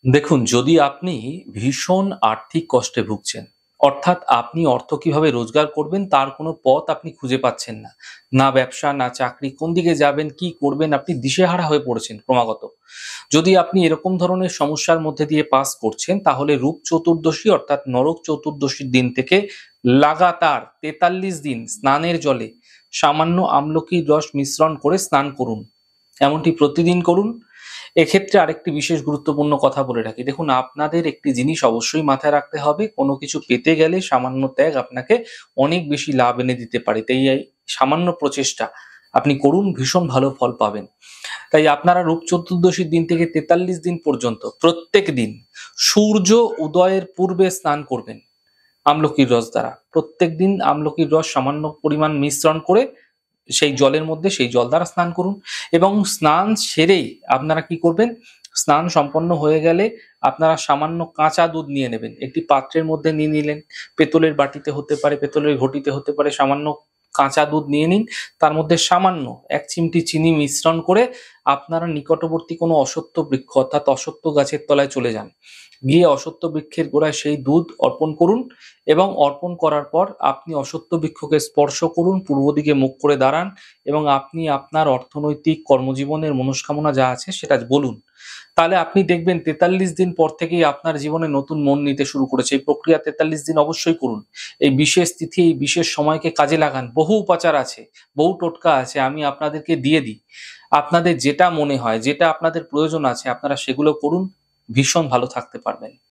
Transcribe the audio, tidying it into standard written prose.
দেখুন, যদি আপনি ভীষণ আর্থিক কষ্টে ভুগছেন, অর্থাৎ আপনি অর্থ কিভাবে রোজগার করবেন তার কোনো পথ আপনি খুঁজে পাচ্ছেন না। না ব্যবসা, না চাকরি, কোন দিকে যাবেন, কি করবেন আপনি দিশেহারা হয়ে পড়েছেন ক্রমাগত। যদি আপনি এরকম ধরনের সমস্যার মধ্যে দিয়ে পাস করছেন তাহলে রূপ চতুর্দশী অর্থাৎ নরক চতুর্দশীর দিন থেকে লাগাতার ৪৩ দিন স্নানের জলে সামান্য আমলকির রস মিশ্রণ করে স্নান করুন। এমনটি প্রতিদিন করুন। এক্ষেত্রে আরেকটি বিশেষ গুরুত্বপূর্ণ কথা বলে রাখি। দেখুন, আপনাদের একটি জিনিস অবশ্যই মাথায় রাখতে হবে, কোনো কিছু পেতে গেলে সামান্য ত্যাগ আপনাকে অনেক বেশি লাভ এনে দিতে পারে। তাই এই সামান্য প্রচেষ্টা আপনি করুন, ভীষণ ভালো ফল পাবেন। তাই আপনারা রূপ চতুর্দশীর দিন থেকে ৪৩ দিন পর্যন্ত প্রত্যেক দিন সূর্য উদয়ের পূর্বে স্নান করবেন আমলকির রস দ্বারা। প্রত্যেকদিন আমলকির রস সামান্য পরিমাণ মিশ্রণ করে সেই জলের মধ্যে সেই জল দ্বারা স্নান করুন এবং স্নান সেরেই আপনারা কি করবেন? স্নান সম্পন্ন হয়ে গেলে আপনারা সামান্য কাঁচা দুধ নিয়ে নেবেন। একটি পাত্রের মধ্যে নিয়ে নিলেন। পেতলের বাটিতে হতে পারে, পেতলের ঘটিতে হতে পারে। সামান্য কাঁচা দুধ নিয়ে নিন। তার মধ্যে সামান্য ১ চিমটি চিনি মিশ্রণ করে আপনারা নিকটবর্তী কোনো অশ্বত্থ বৃক্ষ অর্থাৎ অশ্বত্থ গাছের তলায় চলে যান। গিয়ে অশ্বত্থ বৃক্ষের গোড়ায় সেই দুধ অর্পণ করুন এবং অর্পণ করার পর আপনি অশ্বত্থ বৃক্ষকে স্পর্শ করুন, পূর্ব দিকে মুখ করে দাঁড়ান এবং আপনি আপনার অর্থনৈতিক কর্মজীবনের মনস্কামনা যা আছে সেটা বলুন। তাহলে আপনি দেখবেন ৪৩ দিন পর থেকেই আপনার জীবনে নতুন মন নিতে শুরু করেছে। এই প্রক্রিয়া ৪৩ দিন অবশ্যই করুন। এই বিশেষ তিথি, এই বিশেষ সময়কে কাজে লাগান। বহু উপাচার আছে, বহু টোটকা আছে, আমি আপনাদেরকে দিয়ে দিই। আপনাদের যেটা মনে হয়, যেটা আপনাদের প্রয়োজন আছে আপনারা সেগুলো করুন। ভীষণ ভালো থাকতে পারবেন।